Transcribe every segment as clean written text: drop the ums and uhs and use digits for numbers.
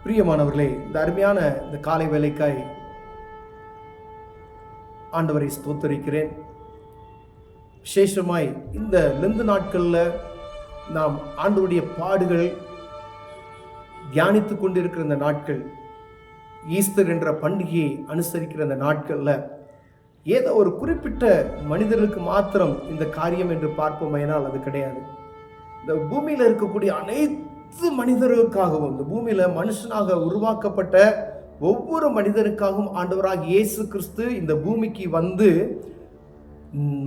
பிரியமானவர்களே, இந்த அருமையான இந்த காலை வேளைக்காய் ஆண்டவரை ஸ்தோத்தரிக்கிறேன். விசேஷமாய் இந்த லெந்து நாட்களில் நாம் ஆண்டவருடைய பாடுகள் தியானித்து கொண்டிருக்கிற இந்த நாட்கள், ஈஸ்டர் என்ற பண்டிகையை அனுசரிக்கிற இந்த நாட்களில் ஏதோ ஒரு குறிப்பிட்ட மனிதர்களுக்கு மாத்திரம் இந்த காரியம் என்று பார்ப்போமையினால் அது கிடையாது. இந்த பூமியில் இருக்கக்கூடிய அனைத்து மனிதர்களுக்காகவும், இந்த பூமியில மனுஷனாக உருவாக்கப்பட்ட ஒவ்வொரு மனிதனுக்காகவும் ஆண்டவராகிய இயேசு கிறிஸ்து இந்த பூமிக்கு வந்து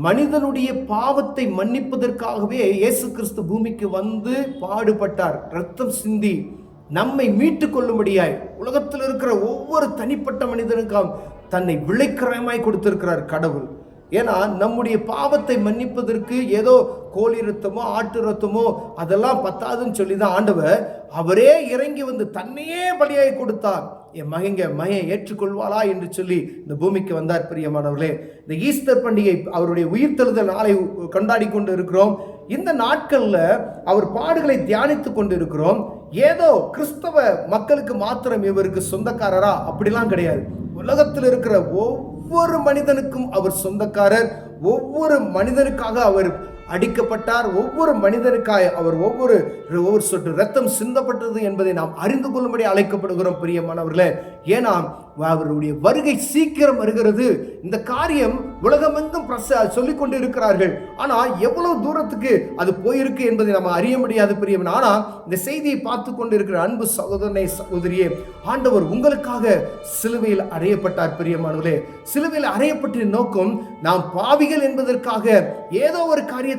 மனிதனுடைய பாவத்தை மன்னிப்பதற்காகவே இயேசு கிறிஸ்து பூமிக்கு வந்து பாடுபட்டார். இரத்தம் சிந்தி நம்மை மீட்டு கொள்ளும்படியாய் உலகத்தில் இருக்கிற ஒவ்வொரு தனிப்பட்ட மனிதனுக்காகவும் தன்னை விலைக்கிரயமாய் கொடுத்திருக்கிறார் கடவுள். ஏன்னா நம்முடைய பாவத்தை மன்னிப்பதற்கு ஏதோ கோழி ரத்தமோ ஆட்டு ரத்தமோ அதெல்லாம் பத்தாதுன்னு சொல்லி தான் ஆண்டவர் அவரே இறங்கி வந்து தன்னையே பலியாய் கொடுத்தார். என் மகன் ஏற்றுக்கொள்வாளா என்று சொல்லி இந்த பூமிக்கு வந்தார். பிரியமானவர்களே, இந்த ஈஸ்டர் பண்டிகை அவருடைய உயிர்த்தெழுதல் நாளை கொண்டாடி கொண்டு இருக்கிறோம். இந்த நாட்களில் அவர் பாடுகளை தியானித்து கொண்டு இருக்கிறோம். ஏதோ கிறிஸ்தவ மக்களுக்கு மாத்திரம் இவருக்கு சொந்தக்காரரா? அப்படிலாம் கிடையாது. உலகத்தில் இருக்கிற ஒவ்வொரு மனிதனுக்கும் அவர் சொந்தக்காரர். ஒவ்வொரு மனிதனுக்காக அவர் அடிக்கப்பட்டார். ஒவ்வொரு மனிதனுக்காக அவர் ஒவ்வொரு சொட்டு ரத்தம் சிந்தப்பட்டது என்பதை நாம் அறிந்து கொள்ளும்படி அழைக்கப்படுகிறோம். பிரியமானவர்களே, ஏன்னா அவருடைய வருகை சீக்கிரம் வருகிறது. இந்த காரியம் உலகமெங்கும் சொல்லிக் கொண்டு இருக்கிறார்கள். ஆனால் எவ்வளவு தூரத்துக்கு அது போயிருக்கு என்பதை நம்ம அறிய முடியாது. பிரியமான, ஆனால் இந்த செய்தியை பார்த்து கொண்டு இருக்கிற அன்பு சகோதரனை சகோதரியே, ஆண்டவர் உங்களுக்காக சிலுவையில் அறையப்பட்டார். பிரியமானவர்களே, சிலுவையில் அறையப்பட்ட நோக்கம் நாம் பாவிகள் என்பதற்காக ஏதோ ஒரு காரியத்தில்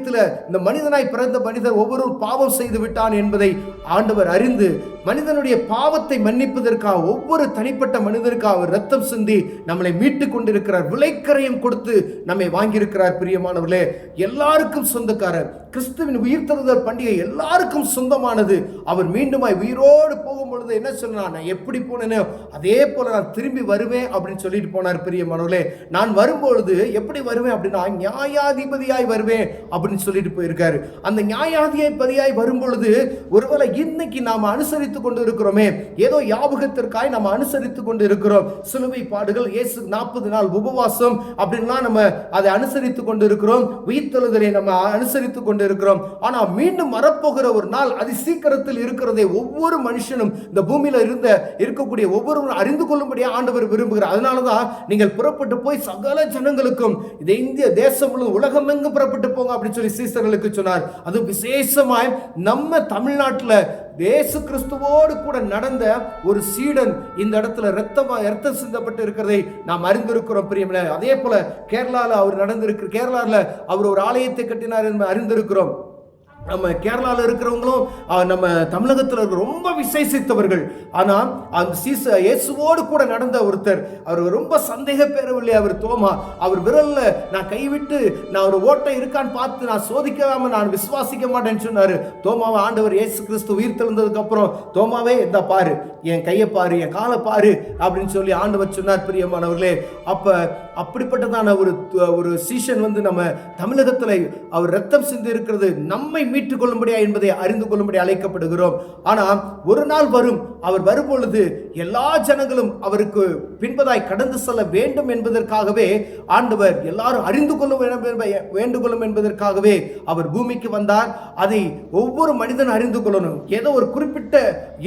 இந்த மனிதனாய் பிறந்த மனிதர் ஒவ்வொருவரும் பாவம் செய்து விட்டான் என்பதை ஆண்டவர் அறிந்து மனிதனுடைய பாவத்தை மன்னிப்பதற்காக ஒவ்வொரு தனிப்பட்ட மனிதனுக்காக அவர் ரத்தம் சிந்தி நம்மளை மீட்டு கொண்டிருக்கிறார். விலைக்கரையும் கொடுத்து நம்மை வாங்கியிருக்கிறார். பிரியமானவர்களே, எல்லாருக்கும் சொந்தக்காரர். கிறிஸ்துவின் உயிர்த்தெழுதல் பண்டிகை எல்லாருக்கும் சொந்தமானது. அவர் மீண்டுமாய் உயிரோடு போகும் பொழுது என்ன சொன்னார்? நான் எப்படி போனேனோ அதே போல நான் திரும்பி வருவேன் அப்படின்னு சொல்லிட்டு போனார். பிரியமானவர்களே, நான் வரும்பொழுது எப்படி வருவேன் அப்படின்னா நியாயாதிபதியாய் வருவேன் அப்படின்னு சொல்லிட்டு போயிருக்காரு. அந்த நியாயாதிபதியாய் வரும் பொழுது ஒருவேளை இன்னைக்கு நாம் அனுசரித்துக் கொண்டு இருக்கிறோமே, ஏதோ ஞாபகத்திற்காய் நாம் அனுசரித்துக் கொண்டு இருக்கிறோம். சிலுவை பாடுகள், இயேசு 40 நாள் உபவாசம் அப்படின்லாம் நம்ம அதை அனுசரித்துக் கொண்டு இருக்கிறோம். உயிர்த்தெழுதலை நம்ம அனுசரித்துக் கொண்டு இருக்கிறோம். ஆனா மீண்டும் வரப்போகிற ஒரு நாள் அதி சீக்கிரத்தில் இருக்கிறதை ஒவ்வொரு மனுஷனும் இந்த பூமியில இருக்கக்கூடிய ஒவ்வொருவரும் அறிந்து கொள்ளும்படியாக ஆண்டவர் விரும்புகிறார். அதனாலதான் நீங்கள் புறப்பட்டு போய் சகல ஜனங்களுக்கும் இந்த இந்திய தேசம் முழுவதும் உலகம் எங்கும் புறப்பட்டு போங்க அப்படின்னு சொல்லி சீசர்களுக்கு சொன்னார். அது விசேஷமாய் நம்ம தமிழ்நாட்டில் இயேசு கிறிஸ்துவோடு கூட நடந்த ஒரு சீடன் இந்த இடத்துல ரத்தம் சிந்தப்பட்டு இருக்கிறதை நாம் அறிந்திருக்கிறோம். பிரியமில்லை, அதே போல கேரளாவில் அவர் கேரளாவில் அவர் ஒரு ஆலயத்தை கட்டினார் என்று அறிந்திருக்கிறோம். நம்ம கேரளாவில் இருக்கிறவங்களும் நம்ம தமிழகத்தில் ரொம்ப விசேஷித்தவர்கள். ஆனால் அந்த இயேசுவோடு கூட நடந்த ஒருத்தர், அவர் ரொம்ப சந்தேக பெறவில்லை. அவர் தோமா, அவர் விரல்ல நான் கைவிட்டு நான் ஒரு ஓட்டை இருக்கான்னு பார்த்து நான் சோதிக்காம நான் விசுவாசிக்க மாட்டேன்னு சொன்னாரு. தோமாவை ஆண்டவர் இயேசு கிறிஸ்து உயிர் தெழுந்ததுக்கு அப்புறம், தோமாவே இந்த பாரு, என் கையை பாரு, என் காலை பாரு அப்படின்னு சொல்லி ஆண்டவர் சொன்னார். பிரியமானவர்களே, அப்படிப்பட்டதான ஒரு சீஷன் வந்து நம்ம தமிழகத்தில் அவர் ரத்தம் சிந்தி இருக்கிறது நம்மை மீட்டுக் கொள்ளும்படியா என்பதை அறிந்து கொள்ளும்படி அழைக்கப்படுகிறோம். ஆனால் ஒரு நாள் வரும், அவர் வரும்பொழுது எல்லா ஜனங்களும் அவருக்கு பின்பதாய் கடந்து செல்ல வேண்டும் என்பதற்காகவே ஆண்டவர் எல்லாரும் அறிந்து கொள்ள வேண்டுகொள்ளும் என்பதற்காகவே அவர் பூமிக்கு வந்தார். அதை ஒவ்வொரு மனிதன் அறிந்து கொள்ளணும். ஏதோ ஒரு குறிப்பிட்ட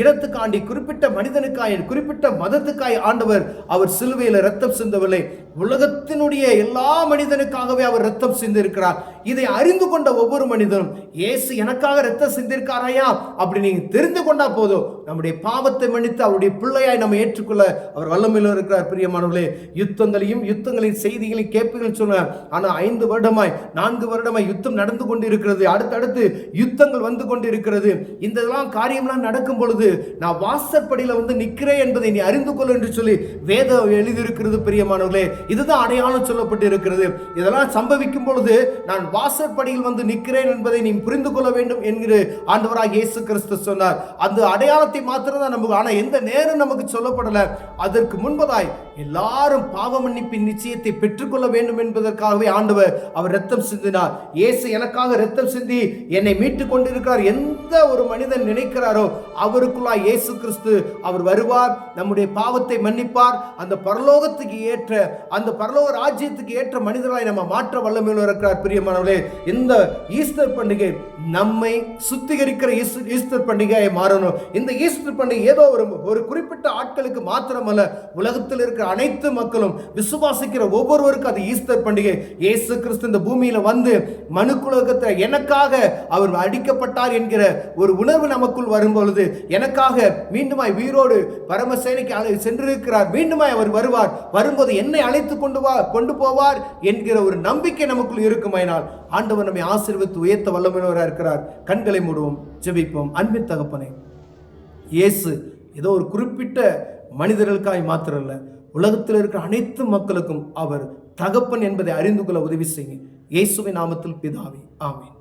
இடத்துக்காண்டி, குறிப்பிட்ட மனிதனுக்காய், குறிப்பிட்ட மதத்துக்காய் ஆண்டவர் அவர் சிலுவையில் ரத்தம் சிந்தவில்லை. உலகத்தினுடைய எல்லா மனிதனுக்காகவே அவர் ரத்தம் சிந்திருக்கிறார். இதை அறிந்து கொண்ட ஒவ்வொரு மனிதனும் இயேசு எனக்காக ரத்தம் சிந்திருக்காரையா அப்படி நீங்க தெரிந்து கொண்டா போதும், நம்முடைய பாவத்தை மன்னித்து அவருடைய பிள்ளையாய் நம்ம ஏற்றுக்கொள்ள அவர் வல்லமையில் இருக்கிறார். பிரியமானவர்களே, யுத்தங்களின் செய்திகளையும் கேட்பீங்கன்னு சொன்னார். ஆனா 5 வருடமாய் 4 வருடமாய் யுத்தம் நடந்து கொண்டு இருக்கிறது. அடுத்தடுத்து யுத்தங்கள் வந்து கொண்டு இருக்கிறது. இதெல்லாம் காரியம்லாம் நடக்கும் பொழுது நான் வாசற்படியில வந்து நிற்கிறேன் என்பதை நீ அறிந்து கொள்ள என்று சொல்லி வேதம் எழுதியிருக்கிறது. பிரியமானவர்களே, இதுதான் அடையாளம் சொல்லப்பட்டு இருக்கிறது. இதெல்லாம் சம்பவிக்கும் பொழுது நான் வாசற்படியில் வந்து நிற்கிறேன் என்பதை நீ புரிந்து கொள்ள வேண்டும் என்கிற ஆண்டவராகிய இயேசு கிறிஸ்து சொன்னார். அந்த அடையாளத்தை மாத்திரம் தான் நமக்கு, ஆனா எந்த நேரம் நமக்கு சொல்லப்படல. அதற்கு முன்பதாய் எல்லாரும் பாவ மன்னிப்பின் நிச்சயத்தை பெற்றுக்கொள்ள வேண்டும் என்பதற்காகவே ஆண்டவர் அவர் ரத்தம் சிந்தினார். இயேசு எனக்காக ரத்தம் சிந்தி என்னை மீட்டு கொண்டிருக்கிறார். எந்த ஒரு மனிதன் நினைக்கிறாரோ அவருக்குள்ளாய் இயேசு கிறிஸ்து அவர் வருவார், நம்முடைய பாவத்தை மன்னிப்பார். அந்த பரலோகத்துக்கு ஏற்ற, அந்த பரலோக ராஜ்யத்துக்கு ஏற்ற மனிதர்களாய் நம்ம மாற்ற வல்லமையுள்ள இருக்கிறார். பிரியமானவர்களே, இந்த ஈஸ்டர் பண்டிகை நம்மை சுத்திகரிக்கிற ஈஸ்டர் பண்டிகையை மாறணும். இந்த ஈஸ்டர் பண்டிகை ஏதோ ஒரு குறிப்பிட்ட ஆட்களுக்கு மாத்திரமல்ல, உலகத்தில் இருக்கிற அனைத்து மக்களும் விசுவாசிக்கிற ஒவ்வொருவருக்கும் அது ஈஸ்டர் பண்டிகை. இயேசு கிறிஸ்து இந்த பூமியில வந்து மனுக்குலகத்தில் எனக்காக அவர் அடிக்கப்பட்டார் என்கிற ஒரு உணர்வு நமக்குள் வரும் பொழுது, எனக்காக மீண்டுமாய் உயிரோடு பரமசேனைக்கு சென்றிருக்கிறார், மீண்டுமாய் அவர் வருவார், வரும்போது என்னை அழைத்து கொண்டு போவார் என்கிற ஒரு நம்பிக்கை நமக்குள் இருக்குமாயினால் ஆண்டவர் நம்மை ஆசீர்வதித்து உயர்த்த வல்லமையுள்ளவராக இருக்கிறார். கண்களை மூடுவோம், ஜெபிப்போம். அன்பின் தகப்பனே, இயேசு ஏதோ ஒரு குறிப்பிட்ட மனிதர்களுக்காய் மாத்திரமல்ல, உலகத்தில் இருக்கிற அனைத்து மக்களுக்கும் அவர் தகப்பன் என்பதை அறிந்து கொள்ள உதவி செய்யுங்க. இயேசுவின் நாமத்தில் பிதாவே, ஆமென்.